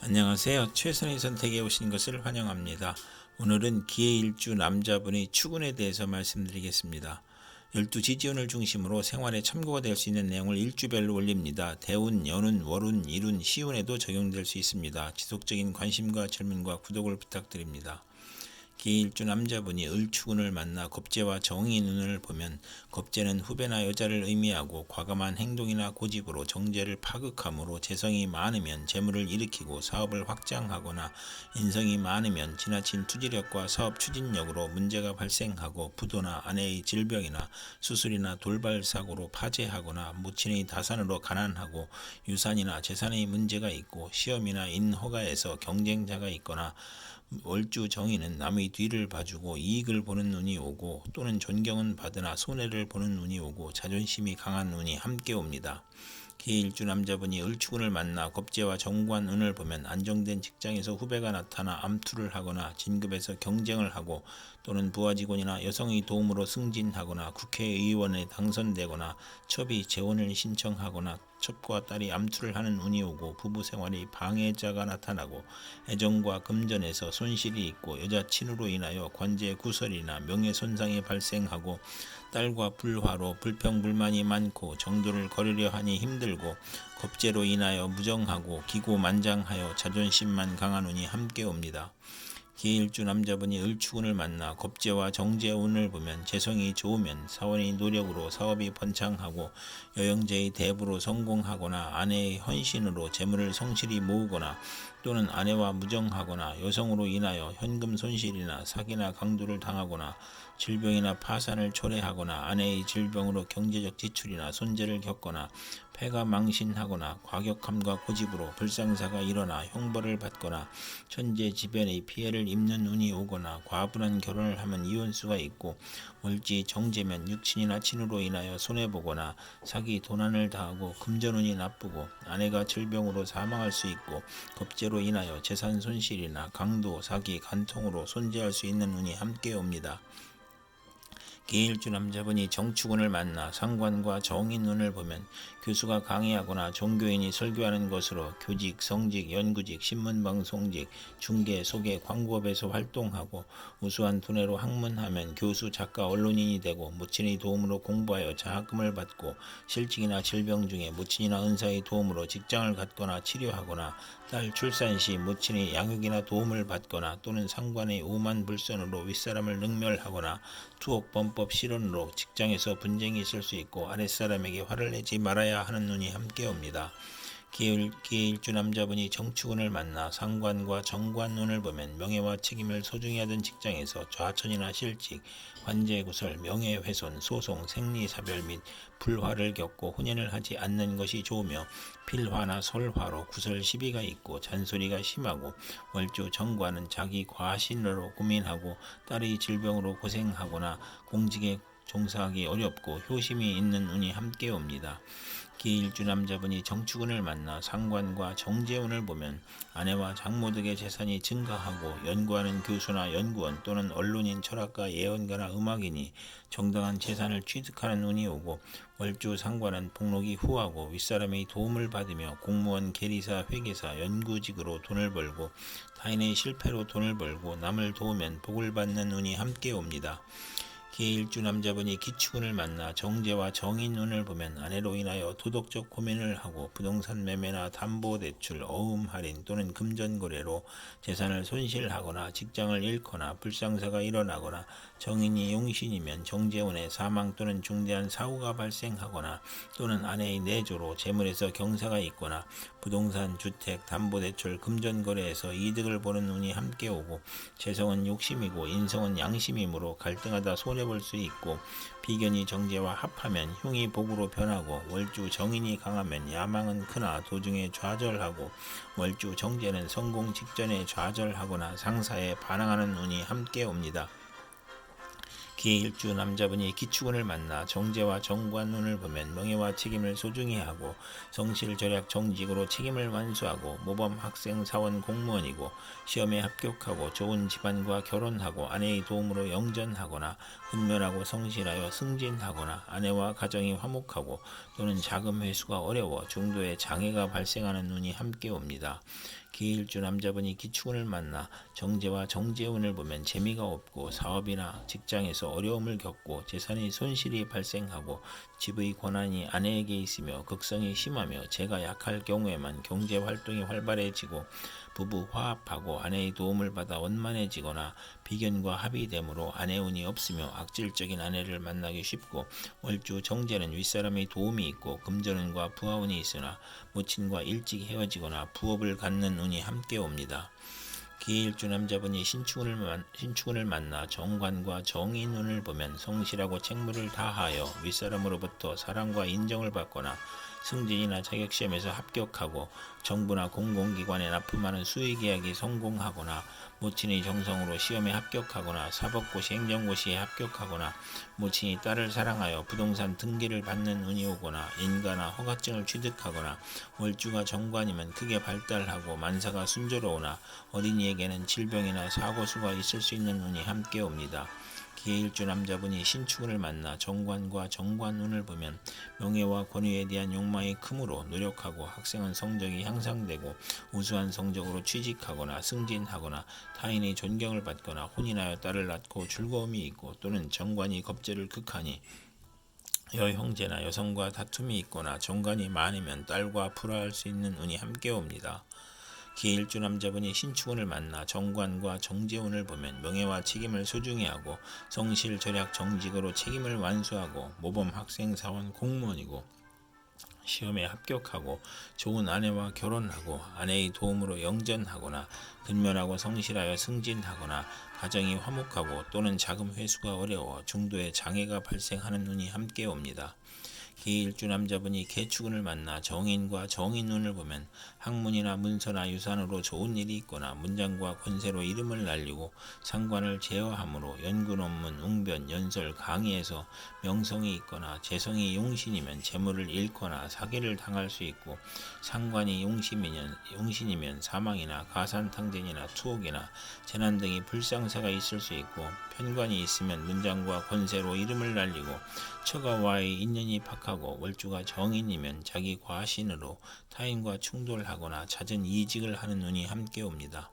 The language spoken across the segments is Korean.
안녕하세요. 최선의 선택에 오신 것을 환영합니다. 오늘은 기해일주 남자분의 추군에 대해서 말씀드리겠습니다. 12지지운을 중심으로 생활에 참고가 될 수 있는 내용을 일주별로 올립니다. 대운, 연운, 월운, 일운, 시운에도 적용될 수 있습니다. 지속적인 관심과 질문과 구독을 부탁드립니다. 기해일주 남자분이 을추군을 만나 겁재와 정의 눈을 보면 겁재는 후배나 여자를 의미하고 과감한 행동이나 고집으로 정제를 파극함으로 재성이 많으면 재물을 일으키고 사업을 확장하거나 인성이 많으면 지나친 투지력과 사업 추진력으로 문제가 발생하고 부도나 아내의 질병이나 수술이나 돌발 사고로 파재하거나 모친의 다산으로 가난하고 유산이나 재산의 문제가 있고 시험이나 인허가에서 경쟁자가 있거나 월주 정의는 남의 뒤를 봐주고 이익을 보는 눈이 오고 또는 존경은 받으나 손해를 보는 눈이 오고 자존심이 강한 눈이 함께 옵니다. 기해일주 남자분이 을추군을 만나 겁재와 정관 운을 보면 안정된 직장에서 후배가 나타나 암투를 하거나 진급에서 경쟁을 하고 또는 부하직원이나 여성의 도움으로 승진하거나 국회의원에 당선되거나 첩이 재혼을 신청하거나 첩과 딸이 암투를 하는 운이 오고 부부생활의 방해자가 나타나고 애정과 금전에서 손실이 있고 여자친으로 인하여 관제 구설이나 명예손상이 발생하고 딸과 불화로 불평불만이 많고 정도를 거르려 하니 힘들고 겁재로 인하여 무정하고 기고만장하여 자존심만 강한 운이 함께 옵니다. 기해일주 남자분이 을추군을 만나 겁재와 정재운을 보면 재성이 좋으면 사원의 노력으로 사업이 번창하고 여영제의 대부로 성공하거나 아내의 헌신으로 재물을 성실히 모으거나 또는 아내와 무정하거나 여성으로 인하여 현금 손실이나 사기나 강도를 당하거나 질병이나 파산을 초래하거나 아내의 질병으로 경제적 지출이나 손재를 겪거나 폐가 망신하거나 과격함과 고집으로 불상사가 일어나 형벌을 받거나 천재지변의 피해를 입는 운이 오거나 과분한 결혼을 하면 이혼수가 있고 월지 정제면 육친이나 친으로 인하여 손해보거나 사기 도난을 당하고 금전운이 나쁘고 아내가 질병으로 사망할 수 있고 겁재로 인하여 재산 손실이나 강도, 사기, 간통으로 손재할 수 있는 운이 함께 옵니다. 기해일주 남자분이 정축운을 만나 상관과 정인운을 보면 교수가 강의하거나 종교인이 설교하는 것으로 교직, 성직, 연구직, 신문방송직, 중개, 소개, 광고업에서 활동하고 우수한 두뇌로 학문하면 교수, 작가, 언론인이 되고 모친의 도움으로 공부하여 장학금을 받고 실직이나 질병 중에 모친이나 은사의 도움으로 직장을 갖거나 치료하거나 딸 출산 시 모친의 양육이나 도움을 받거나 또는 상관의 오만 불선으로 윗사람을 능멸하거나 투옥 범법 실언으로 직장에서 분쟁이 있을 수 있고 아랫사람에게 화를 내지 말아야 하는 눈이 함께 옵니다. 기해일주 남자분이 정축운을 만나 상관과 정관운을 보면 명예와 책임을 소중히 하던 직장에서 좌천이나 실직, 관제구설, 명예훼손, 소송, 생리사별 및 불화를 겪고 혼연을 하지 않는 것이 좋으며 필화나 설화로 구설 시비가 있고 잔소리가 심하고 월주 정관은 자기 과신으로 고민하고 딸의 질병으로 고생하거나 공직에 종사하기 어렵고 효심이 있는 운이 함께 옵니다. 기해일주 남자분이 정축운을 만나 상관과 정재운을 보면 아내와 장모 덕의 재산이 증가하고 연구하는 교수나 연구원 또는 언론인, 철학가, 예언가나 음악인이 정당한 재산을 취득하는 운이 오고 월주 상관은 복록이 후하고 윗사람의 도움을 받으며 공무원, 계리사, 회계사, 연구직으로 돈을 벌고 타인의 실패로 돈을 벌고 남을 도우면 복을 받는 운이 함께 옵니다. 기해일주 남자분이 기축운을 만나 정제와 정인운을 보면 아내로 인하여 도덕적 고민을 하고 부동산 매매나 담보대출, 어음 할인 또는 금전거래로 재산을 손실하거나 직장을 잃거나 불상사가 일어나거나 정인이 용신이면 정재운에 사망 또는 중대한 사고가 발생하거나 또는 아내의 내조로 재물에서 경사가 있거나 부동산, 주택, 담보대출, 금전거래에서 이득을 보는 운이 함께 오고 재성은 욕심이고 인성은 양심이므로 갈등하다 손해볼 수 있고 비견이 정제와 합하면 흉이 복으로 변하고 월주 정인이 강하면 야망은 크나 도중에 좌절하고 월주 정제는 성공 직전에 좌절하거나 상사에 반항하는 운이 함께 옵니다. 기해일주 남자분이 기축운을 만나 정제와 정관운을 보면 명예와 책임을 소중히 하고 성실 절약 정직으로 책임을 완수하고 모범 학생 사원 공무원이고 시험에 합격하고 좋은 집안과 결혼하고 아내의 도움으로 영전하거나 근면하고 성실하여 승진하거나 아내와 가정이 화목하고 또는 자금 회수가 어려워 중도에 장애가 발생하는 운이 함께 옵니다. 기해일주 남자분이 기축운을 만나 정제와 정제운을 보면 재미가 없고 사업이나 직장에서 어려움을 겪고 재산의 손실이 발생하고 집의 권한이 아내에게 있으며 극성이 심하며 재가 약할 경우에만 경제 활동이 활발해지고 부부 화합하고 아내의 도움을 받아 원만해지거나 비견과 합의됨으로 아내 운이 없으며 악질적인 아내를 만나기 쉽고 월주 정제는 윗사람의 도움이 있고 금전운과 부하운이 있으나 모친과 일찍 헤어지거나 부업을 갖는 운이 함께 옵니다. 기해일주 남자분이 신축운을 만나 정관과 정인운을 보면 성실하고 책무를 다하여 윗사람으로부터 사랑과 인정을 받거나 승진이나 자격시험에서 합격하고 정부나 공공기관에 납품하는 수의계약이 성공하거나 모친의 정성으로 시험에 합격하거나 사법고시 행정고시에 합격하거나 모친이 딸을 사랑하여 부동산 등기를 받는 운이 오거나 인가나 허가증을 취득하거나 월주가 정관이면 크게 발달하고 만사가 순조로우나 어린이에게는 질병이나 사고수가 있을 수 있는 운이 함께 옵니다. 기해일주 남자분이 신축운을 만나 정관과 정관운을 보면 명예와 권위에 대한 욕망이 크므로 노력하고 학생은 성적이 향상되고 우수한 성적으로 취직하거나 승진하거나 타인의 존경을 받거나 혼인하여 딸을 낳고 즐거움이 있고 또는 정관이 겁제를 극하니 여형제나 여성과 다툼이 있거나 정관이 많으면 딸과 불화할 수 있는 운이 함께 옵니다. 기해일주 남자분이 신축운을 만나 정관과 정제운을 보면 명예와 책임을 소중히 하고 성실 절약 정직으로 책임을 완수하고 모범 학생 사원 공무원이고 시험에 합격하고 좋은 아내와 결혼하고 아내의 도움으로 영전하거나 근면하고 성실하여 승진하거나 가정이 화목하고 또는 자금 회수가 어려워 중도에 장애가 발생하는 운이 함께 옵니다. 기해일주 남자분이 개축운을 만나 정인과 정인운을 보면 학문이나 문서나 유산으로 좋은 일이 있거나 문장과 권세로 이름을 날리고 상관을 제어함으로 연구 논문, 웅변, 연설, 강의에서 명성이 있거나 재성이 용신이면 재물을 잃거나 사기를 당할 수 있고 상관이 용신이면 사망이나 가산탕진이나 투옥이나 재난 등의 불상사가 있을 수 있고 편관이 있으면 문장과 권세로 이름을 날리고 처가와의 인연이 박하고 월주가 정인이면 자기 과신으로 타인과 충돌하거나 잦은 이직을 하는 운이 함께 옵니다.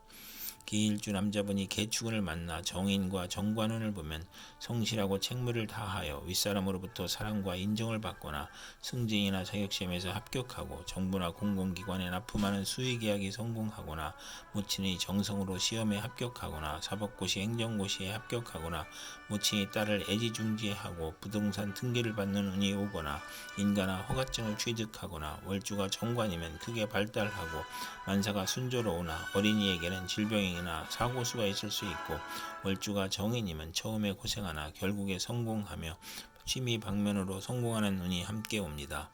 기해일주 남자분이 개축운을 만나 정인과 정관운을 보면 성실하고 책무를 다하여 윗사람으로부터 사랑과 인정을 받거나 승진이나 자격시험에서 합격하고 정부나 공공기관에 납품하는 수의계약이 성공하거나 모친의 정성으로 시험에 합격하거나 사법고시 행정고시에 합격하거나 모친이 딸을 애지중지하고 부동산 등기를 받는 운이 오거나 인가나 허가증을 취득하거나 월주가 정관이면 크게 발달하고 만사가 순조로우나 어린이에게는 질병이나 사고수가 있을 수 있고 월주가 정인이면 처음에 고생하나 결국에 성공하며 취미 방면으로 성공하는 운이 함께 옵니다.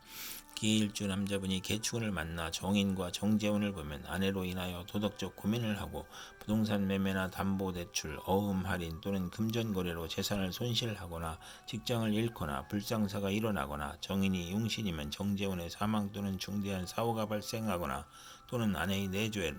기해일주 남자분이 개축운을 만나 정인과 정제운을 보면 아내로 인하여 도덕적 고민을 하고 부동산 매매나 담보대출, 어음 할인 또는 금전거래로 재산을 손실하거나 직장을 잃거나 불상사가 일어나거나 정인이 용신이면 정제운의 사망 또는 중대한 사고가 발생하거나 또는 아내의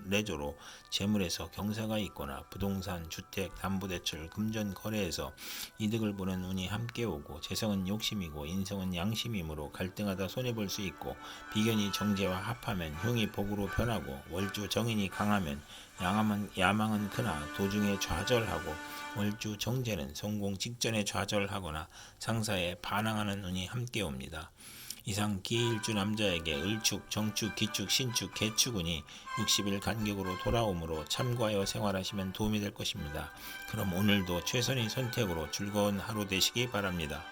내조로 재물에서 경사가 있거나 부동산, 주택, 담보대출, 금전 거래에서 이득을 보는 운이 함께 오고 재성은 욕심이고 인성은 양심이므로 갈등하다 손해볼 수 있고 비견이 정제와 합하면 흉이 복으로 변하고 월주 정인이 강하면 야망은 크나 도중에 좌절하고 월주 정제는 성공 직전에 좌절하거나 상사에 반항하는 운이 함께 옵니다. 이상 기해일주 남자에게 을축, 정축, 기축, 신축, 개축운이 60일 간격으로 돌아오므로 참고하여 생활하시면 도움이 될 것입니다. 그럼 오늘도 최선의 선택으로 즐거운 하루 되시기 바랍니다.